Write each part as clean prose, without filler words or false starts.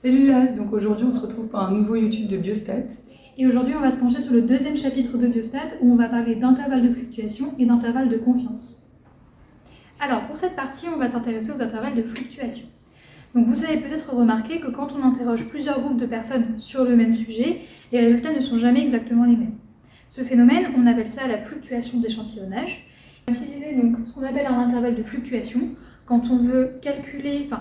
Salut Laz, donc aujourd'hui on se retrouve pour un nouveau YouTube de Biostat. Et aujourd'hui on va se pencher sur le deuxième chapitre de Biostat où on va parler d'intervalles de fluctuation et d'intervalles de confiance. Alors pour cette partie on va s'intéresser aux intervalles de fluctuation. Donc vous avez peut-être remarqué que quand on interroge plusieurs groupes de personnes sur le même sujet, les résultats ne sont jamais exactement les mêmes. Ce phénomène, on appelle ça la fluctuation d'échantillonnage. On va utiliser donc ce qu'on appelle un intervalle de fluctuation quand on veut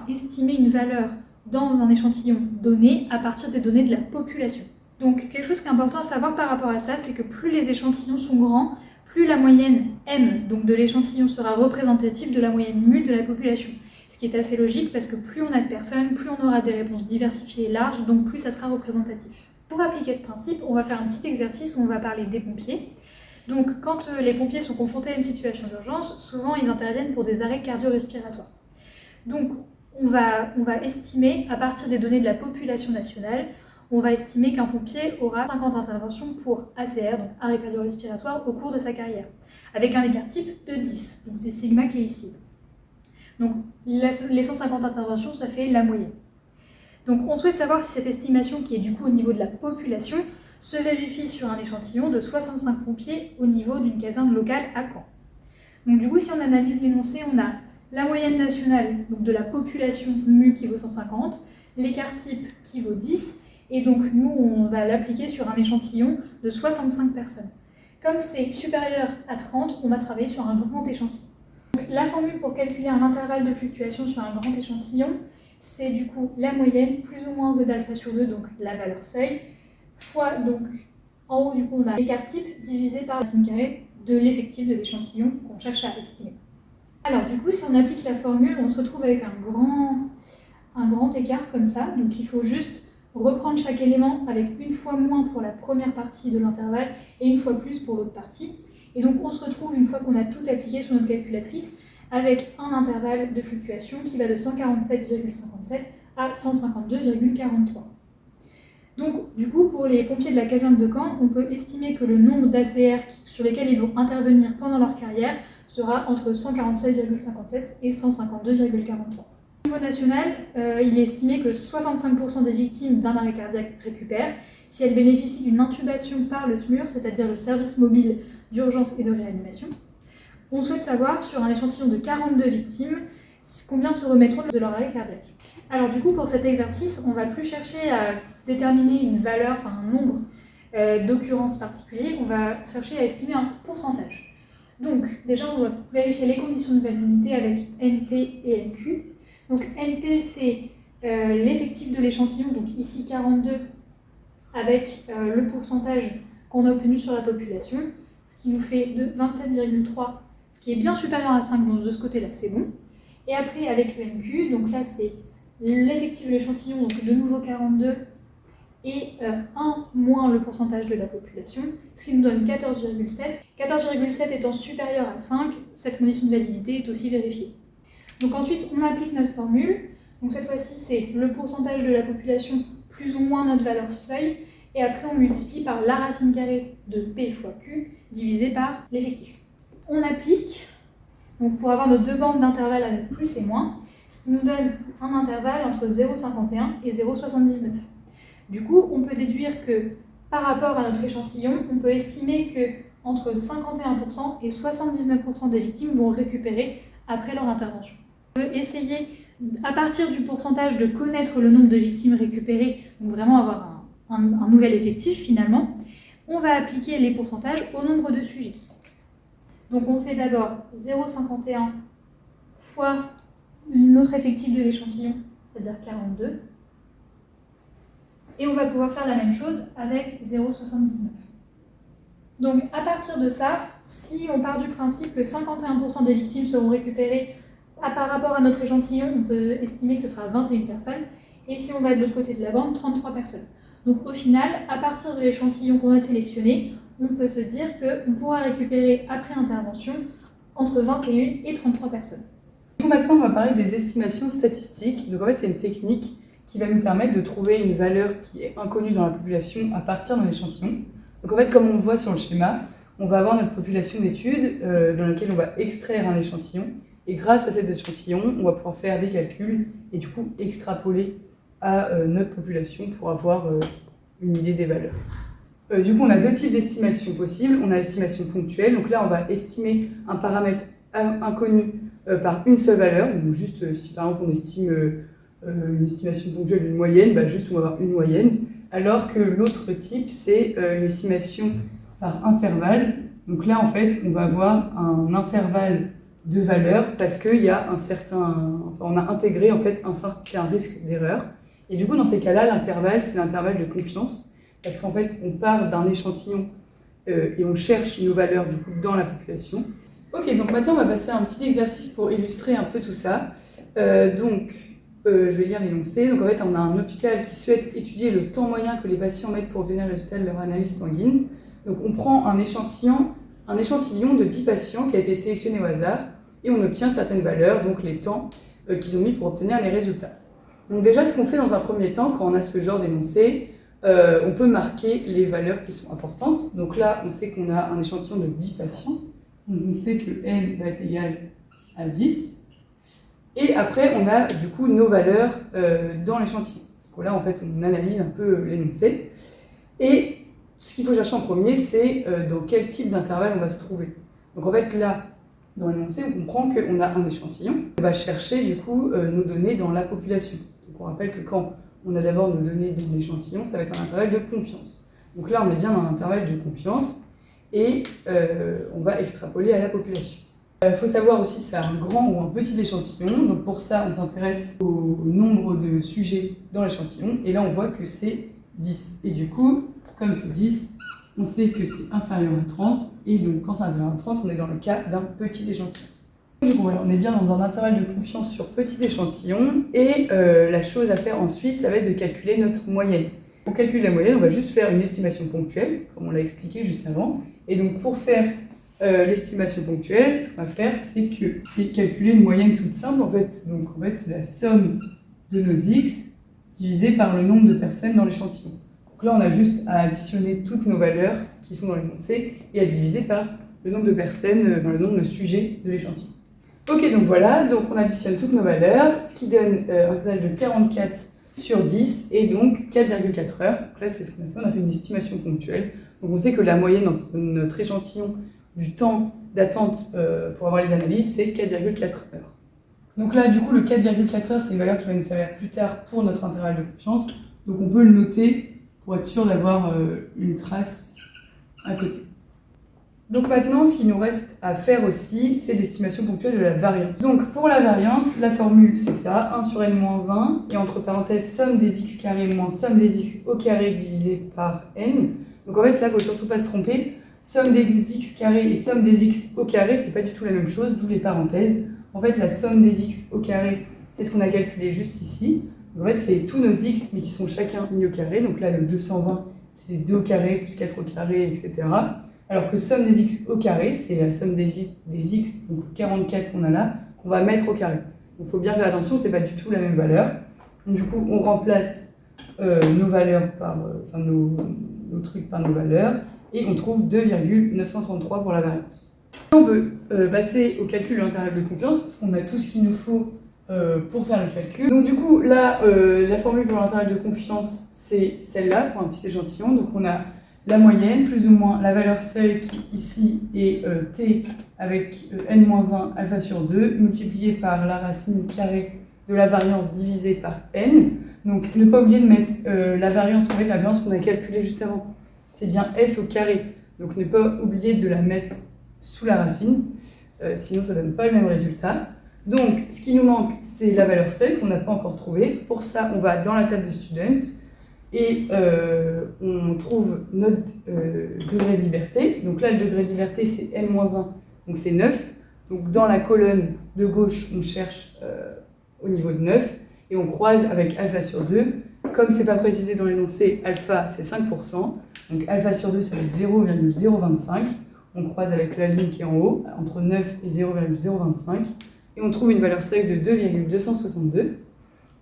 estimer une valeur dans un échantillon donné à partir des données de la population. Donc quelque chose qui est important à savoir par rapport à ça, c'est que plus les échantillons sont grands, plus la moyenne M donc de l'échantillon sera représentative de la moyenne mu de la population. Ce qui est assez logique parce que plus on a de personnes, plus on aura des réponses diversifiées et larges, donc plus ça sera représentatif. Pour appliquer ce principe, on va faire un petit exercice où on va parler des pompiers. Donc quand les pompiers sont confrontés à une situation d'urgence, souvent ils interviennent pour des arrêts cardio-respiratoires. Donc on va estimer, à partir des données de la population nationale, on va estimer qu'un pompier aura 50 interventions pour ACR, donc arrêt cardio-respiratoire, au cours de sa carrière, avec un écart type de 10, donc c'est sigma qui est ici. Donc les 150 interventions, ça fait la moyenne. Donc on souhaite savoir si cette estimation, qui est du coup au niveau de la population, se vérifie sur un échantillon de 65 pompiers au niveau d'une caserne locale à Caen. Donc du coup, si on analyse l'énoncé, on a la moyenne nationale donc de la population mu qui vaut 150, l'écart type qui vaut 10, et donc nous on va l'appliquer sur un échantillon de 65 personnes. Comme c'est supérieur à 30, on va travailler sur un grand échantillon. Donc, la formule pour calculer un intervalle de fluctuation sur un grand échantillon, c'est du coup la moyenne plus ou moins z alpha sur 2, donc la valeur seuil, fois donc en haut du coup on a l'écart type divisé par la racine carrée de l'effectif de l'échantillon qu'on cherche à estimer. Alors du coup, si on applique la formule, on se retrouve avec un grand écart comme ça. Donc il faut juste reprendre chaque élément avec une fois moins pour la première partie de l'intervalle et une fois plus pour l'autre partie. Et donc on se retrouve, une fois qu'on a tout appliqué sur notre calculatrice, avec un intervalle de fluctuation qui va de 147,57 à 152,43. Donc du coup, pour les pompiers de la caserne de Caen, on peut estimer que le nombre d'ACR sur lesquels ils vont intervenir pendant leur carrière sera entre 147,57 et 152,43. Au niveau national, il est estimé que 65% des victimes d'un arrêt cardiaque récupèrent si elles bénéficient d'une intubation par le SMUR, c'est-à-dire le service mobile d'urgence et de réanimation. On souhaite savoir, sur un échantillon de 42 victimes, combien se remettront de leur arrêt cardiaque. Alors du coup, pour cet exercice, on ne va plus chercher à déterminer une valeur, un nombre d'occurrences particulier, on va chercher à estimer un pourcentage. Donc déjà, on va vérifier les conditions de validité avec NP et NQ. Donc NP, c'est l'effectif de l'échantillon, donc ici 42, avec le pourcentage qu'on a obtenu sur la population, ce qui nous fait de 27,3, ce qui est bien supérieur à 5, donc de ce côté-là, c'est bon. Et après, avec le NQ, donc là, c'est l'effectif de l'échantillon, donc de nouveau 42, et 1 moins le pourcentage de la population, ce qui nous donne 14,7. 14,7 étant supérieur à 5, cette condition de validité est aussi vérifiée. Donc ensuite, on applique notre formule. Donc cette fois-ci, c'est le pourcentage de la population plus ou moins notre valeur seuil, et après on multiplie par la racine carrée de P fois Q divisé par l'effectif. On applique, donc pour avoir nos deux bandes d'intervalles avec plus et moins, ce qui nous donne un intervalle entre 0,51 et 0,79. Du coup, on peut déduire que par rapport à notre échantillon, on peut estimer que entre 51% et 79% des victimes vont récupérer après leur intervention. On peut essayer, à partir du pourcentage, de connaître le nombre de victimes récupérées, donc vraiment avoir un nouvel effectif finalement. On va appliquer les pourcentages au nombre de sujets. Donc on fait d'abord 0,51 fois notre effectif de l'échantillon, c'est-à-dire 42. Et on va pouvoir faire la même chose avec 0,79. Donc à partir de ça, si on part du principe que 51% des victimes seront récupérées par rapport à notre échantillon, on peut estimer que ce sera 21 personnes. Et si on va de l'autre côté de la bande, 33 personnes. Donc au final, à partir de l'échantillon qu'on a sélectionné, on peut se dire qu'on pourra récupérer après intervention entre 21 et 33 personnes. Donc maintenant, on va parler des estimations statistiques. Donc en fait, c'est une technique qui va nous permettre de trouver une valeur qui est inconnue dans la population à partir d'un échantillon. Donc en fait, comme on le voit sur le schéma, on va avoir notre population d'études dans laquelle on va extraire un échantillon. Et grâce à cet échantillon, on va pouvoir faire des calculs et du coup extrapoler à notre population pour avoir une idée des valeurs. Du coup, on a deux types d'estimations possibles. On a l'estimation ponctuelle, donc là on va estimer un paramètre inconnu par une seule valeur. Donc juste si par exemple on estime une estimation ponctuelle d'une moyenne, juste on va avoir une moyenne. Alors que l'autre type, c'est une estimation par intervalle. Donc là, en fait, on va avoir un intervalle de valeurs parce qu'il y a on a intégré en fait un certain risque d'erreur. Et du coup, dans ces cas-là, l'intervalle, c'est l'intervalle de confiance parce qu'en fait, on part d'un échantillon et on cherche nos valeurs du coup dans la population. Ok, donc maintenant, on va passer à un petit exercice pour illustrer un peu tout ça. Je vais lire l'énoncé. Donc en fait, on a un hôpital qui souhaite étudier le temps moyen que les patients mettent pour obtenir le résultat de leur analyse sanguine. Donc on prend un échantillon de 10 patients qui a été sélectionné au hasard et on obtient certaines valeurs, donc les temps qu'ils ont mis pour obtenir les résultats. Donc déjà, ce qu'on fait dans un premier temps, quand on a ce genre d'énoncé, on peut marquer les valeurs qui sont importantes. Donc là, on sait qu'on a un échantillon de 10 patients. Donc on sait que n va être égal à 10. Et après, on a du coup nos valeurs dans l'échantillon. Donc là, en fait, on analyse un peu l'énoncé. Et ce qu'il faut chercher en premier, c'est dans quel type d'intervalle on va se trouver. Donc en fait, là, dans l'énoncé, on comprend qu'on a un échantillon. On va chercher du coup nos données dans la population. Donc on rappelle que quand on a d'abord nos données dans l'échantillon, ça va être un intervalle de confiance. Donc là, on est bien dans un intervalle de confiance et on va extrapoler à la population. Il faut savoir aussi si c'est un grand ou un petit échantillon. Donc pour ça, on s'intéresse au nombre de sujets dans l'échantillon. Et là, on voit que c'est 10. Et du coup, comme c'est 10, on sait que c'est inférieur à 30. Et donc quand c'est inférieur à 30, on est dans le cas d'un petit échantillon. Du coup, voilà, on est bien dans un intervalle de confiance sur petit échantillon. Et la chose à faire ensuite, ça va être de calculer notre moyenne. Pour calculer la moyenne, on va juste faire une estimation ponctuelle, comme on l'a expliqué juste avant. Et donc pour faire l'estimation ponctuelle, ce qu'on va faire, c'est calculer une moyenne toute simple en fait. Donc en fait, c'est la somme de nos x divisé par le nombre de personnes dans l'échantillon. Donc là, on a juste à additionner toutes nos valeurs qui sont dans l'énoncé et à diviser par le nombre de personnes, le nombre de sujets de l'échantillon. Ok, donc voilà, donc on additionne toutes nos valeurs, ce qui donne un total de 44 sur 10 et donc 4,4 heures. Donc là, c'est ce qu'on a fait une estimation ponctuelle. Donc on sait que la moyenne dans notre échantillon du temps d'attente pour avoir les analyses, c'est 4,4 heures. Donc là, du coup, le 4,4 heures, c'est une valeur qui va nous servir plus tard pour notre intervalle de confiance. Donc on peut le noter pour être sûr d'avoir une trace à côté. Donc maintenant, ce qui nous reste à faire aussi, c'est l'estimation ponctuelle de la variance. Donc pour la variance, la formule, c'est ça, 1 sur n-1, et entre parenthèses, somme des x carrés moins somme des x au carré divisé par n. Donc en fait, là, il ne faut surtout pas se tromper. Somme des x carré et somme des x au carré, c'est pas du tout la même chose, d'où les parenthèses. En fait, la somme des x au carré, c'est ce qu'on a calculé juste ici. En fait, c'est tous nos x, mais qui sont chacun mis au carré. Donc là, le 220, c'est 2 au carré plus 4 au carré, etc. Alors que somme des x au carré, c'est la somme des x, donc 44 qu'on a là, qu'on va mettre au carré. Donc il faut bien faire attention, c'est pas du tout la même valeur. Donc du coup, on remplace nos valeurs par, nos trucs par nos valeurs, et on trouve 2,933 pour la variance. On peut passer au calcul de l'intervalle de confiance, parce qu'on a tout ce qu'il nous faut pour faire le calcul. Donc du coup, là, la formule pour l'intervalle de confiance, c'est celle-là, pour un petit échantillon. Donc on a la moyenne, plus ou moins la valeur seuil qui ici est t avec n-1 alpha sur 2, multiplié par la racine carrée de la variance divisée par n. Donc ne pas oublier de mettre la variance, en fait la variance qu'on a calculée juste avant, c'est bien s au carré. Donc ne pas oublier de la mettre sous la racine, sinon ça ne donne pas le même résultat. Donc ce qui nous manque, c'est la valeur seuil qu'on n'a pas encore trouvée. Pour ça, on va dans la table de student, et on trouve notre degré de liberté. Donc là, le degré de liberté, c'est n-1, donc c'est 9. Donc dans la colonne de gauche, on cherche au niveau de 9, et on croise avec alpha sur 2. Comme ce n'est pas précisé dans l'énoncé, alpha, c'est 5%. Donc alpha sur 2, ça va être 0,025. On croise avec la ligne qui est en haut, entre 9 et 0,025. Et on trouve une valeur seuil de 2,262,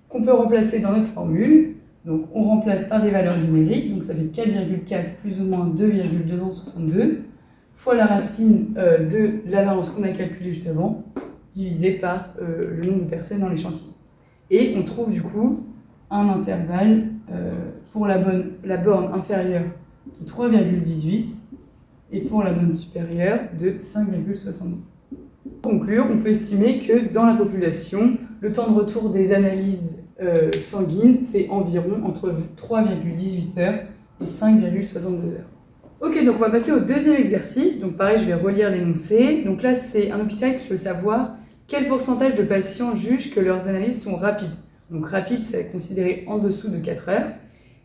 qu'on peut remplacer dans notre formule. Donc on remplace par des valeurs numériques, donc ça fait 4,4 plus ou moins 2,262 fois la racine de la variance qu'on a calculée juste avant, divisé par le nombre de personnes dans l'échantillon. Et on trouve du coup un intervalle pour la borne inférieure de 3,18 et pour la borne supérieure de 5,62. Pour conclure, on peut estimer que dans la population, le temps de retour des analyses sanguines, c'est environ entre 3,18 heures et 5,62 heures. Ok, donc on va passer au deuxième exercice. Donc pareil, je vais relire l'énoncé. Donc là, c'est un hôpital qui veut savoir quel pourcentage de patients jugent que leurs analyses sont rapides. Donc rapide, c'est considéré en dessous de 4 heures.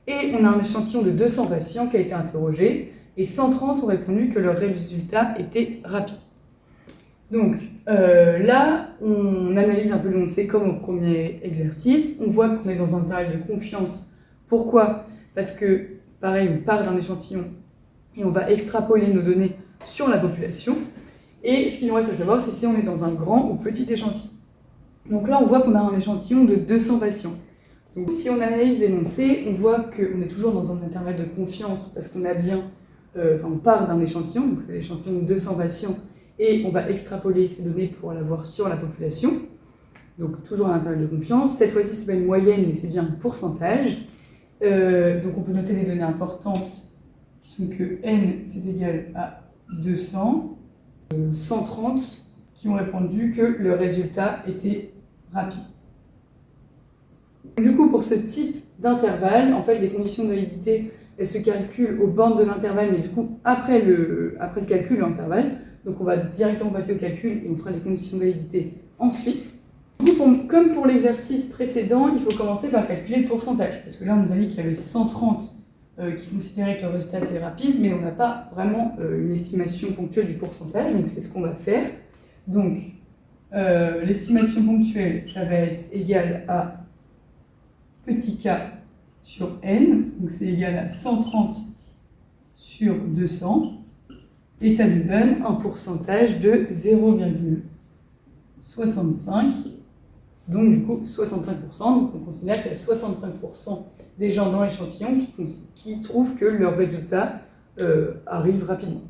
Et on a un échantillon de 200 patients qui a été interrogé. Et 130 ont répondu que leur résultat était rapide. Donc là, on analyse un peu l'énoncé comme au premier exercice. On voit qu'on est dans un intervalle de confiance. Pourquoi ? Parce que, pareil, on part d'un échantillon et on va extrapoler nos données sur la population. Et ce qu'il nous reste à savoir, c'est si on est dans un grand ou petit échantillon. Donc là, on voit qu'on a un échantillon de 200 patients. Donc si on analyse l'énoncé, on voit qu'on est toujours dans un intervalle de confiance parce qu'on a bien, on part d'un échantillon, donc l'échantillon de 200 patients, et on va extrapoler ces données pour l'avoir sur la population. Donc toujours un intervalle de confiance. Cette fois-ci, c'est pas une moyenne, mais c'est bien un pourcentage. Donc on peut noter les données importantes qui sont que n c'est égal à 200, 130 qui ont répondu que le résultat était rapide. Du coup, pour ce type d'intervalle, en fait, les conditions de validité, elles se calculent aux bornes de l'intervalle, mais du coup, après le calcul de l'intervalle. Donc on va directement passer au calcul et on fera les conditions de validité ensuite. Du coup, comme pour l'exercice précédent, il faut commencer par calculer le pourcentage, parce que là, on nous a dit qu'il y avait 130 qui considéraient que le résultat était rapide, mais on n'a pas vraiment une estimation ponctuelle du pourcentage, donc c'est ce qu'on va faire. Donc, l'estimation ponctuelle, ça va être égal à petit k sur n, donc c'est égal à 130 sur 200, et ça nous donne un pourcentage de 0,65, donc du coup 65%, donc on considère qu'il y a 65% des gens dans l'échantillon qui trouvent que leur résultat arrive rapidement.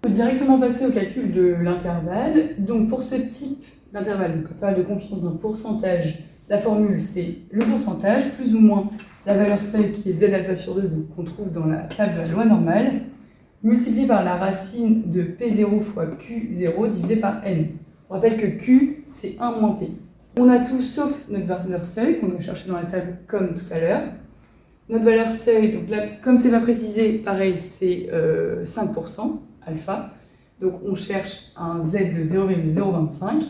On peut directement passer au calcul de l'intervalle. Donc pour ce type d'intervalle, donc intervalle de confiance d'un pourcentage, la formule c'est le pourcentage plus ou moins la valeur seuil qui est z alpha sur 2, qu'on trouve dans la table de la loi normale, multiplié par la racine de P0 fois Q0 divisé par N. On rappelle que Q c'est 1 moins P. On a tout sauf notre valeur seuil qu'on va chercher dans la table comme tout à l'heure. Notre valeur seuil, donc là, comme c'est pas précisé, pareil, c'est 5%, alpha. Donc on cherche un Z de 0,025.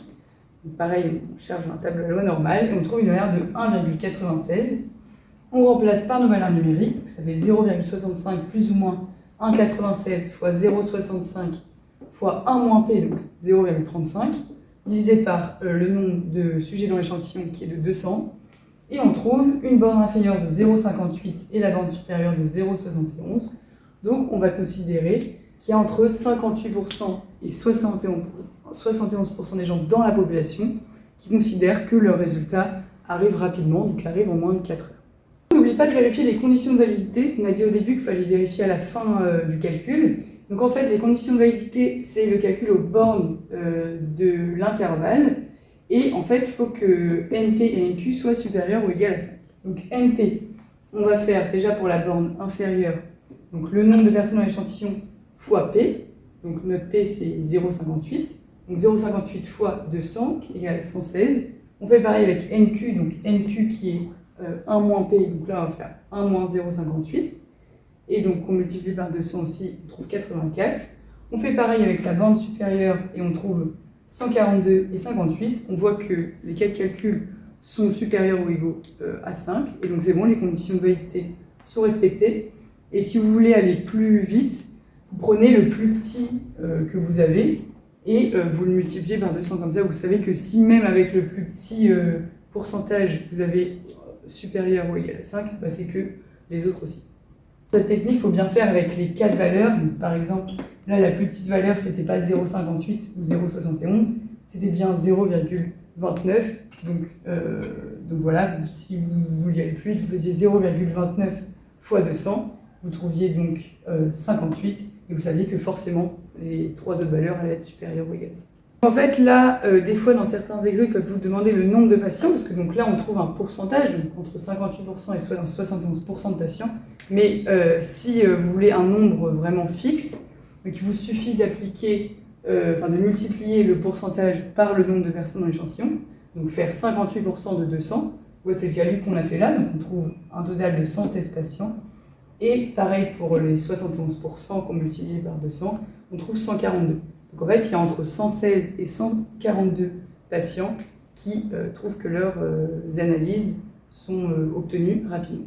Donc pareil, on cherche dans la table de la loi normale et on trouve une valeur de 1,96. On remplace par nos valeurs numériques, ça fait 0,65 plus ou moins 1,96 fois 0,65 fois 1 moins P, donc 0,35, divisé par le nombre de sujets dans l'échantillon qui est de 200. Et on trouve une borne inférieure de 0,58 et la borne supérieure de 0,71. Donc on va considérer qu'il y a entre 58% et 71% des gens dans la population qui considèrent que leur résultat arrive rapidement, donc arrive en moins de 4 heures. N'oublie pas de vérifier les conditions de validité. On a dit au début qu'il fallait vérifier à la fin du calcul. Donc en fait, les conditions de validité, c'est le calcul aux bornes de l'intervalle. Et en fait, il faut que NP et NQ soient supérieurs ou égaux à 5. Donc NP, on va faire déjà pour la borne inférieure, donc le nombre de personnes dans l'échantillon fois P. Donc notre P c'est 0,58. Donc 0,58 fois 200 qui est égal à 116. On fait pareil avec NQ, donc NQ qui est 1 moins P, donc là on va faire 1 moins 0,58. Et donc on multiplie par 200 aussi, on trouve 84. On fait pareil avec la borne supérieure et on trouve 142 et 58, on voit que les quatre calculs sont supérieurs ou égaux à 5, et donc c'est bon, les conditions de validité sont respectées. Et si vous voulez aller plus vite, vous prenez le plus petit que vous avez, et vous le multipliez par 200, comme ça vous savez que si même avec le plus petit pourcentage, vous avez supérieur ou égal à 5, bah, c'est que les autres aussi. Cette technique, il faut bien faire avec les 4 valeurs. Donc, par exemple, là, la plus petite valeur, c'était pas 0,58 ou 0,71, c'était bien 0,29. Donc voilà, si vous vouliez aller plus vite, vous faisiez 0,29 fois 200, vous trouviez donc 58, et vous saviez que forcément, les 3 autres valeurs allaient être supérieures ou égales à 5. En fait, là, des fois, dans certains exos, ils peuvent vous demander le nombre de patients, parce que donc là, on trouve un pourcentage, donc entre 58% et 71% de patients. Mais si vous voulez un nombre vraiment fixe, donc il vous suffit d'appliquer, de multiplier le pourcentage par le nombre de personnes dans l'échantillon, donc faire 58% de 200. C'est le calcul qu'on a fait là, donc on trouve un total de 116 patients. Et pareil pour les 71% qu'on multiplie par 200, on trouve 142. Donc en fait, il y a entre 116 et 142 patients qui trouvent que leurs analyses sont obtenues rapidement.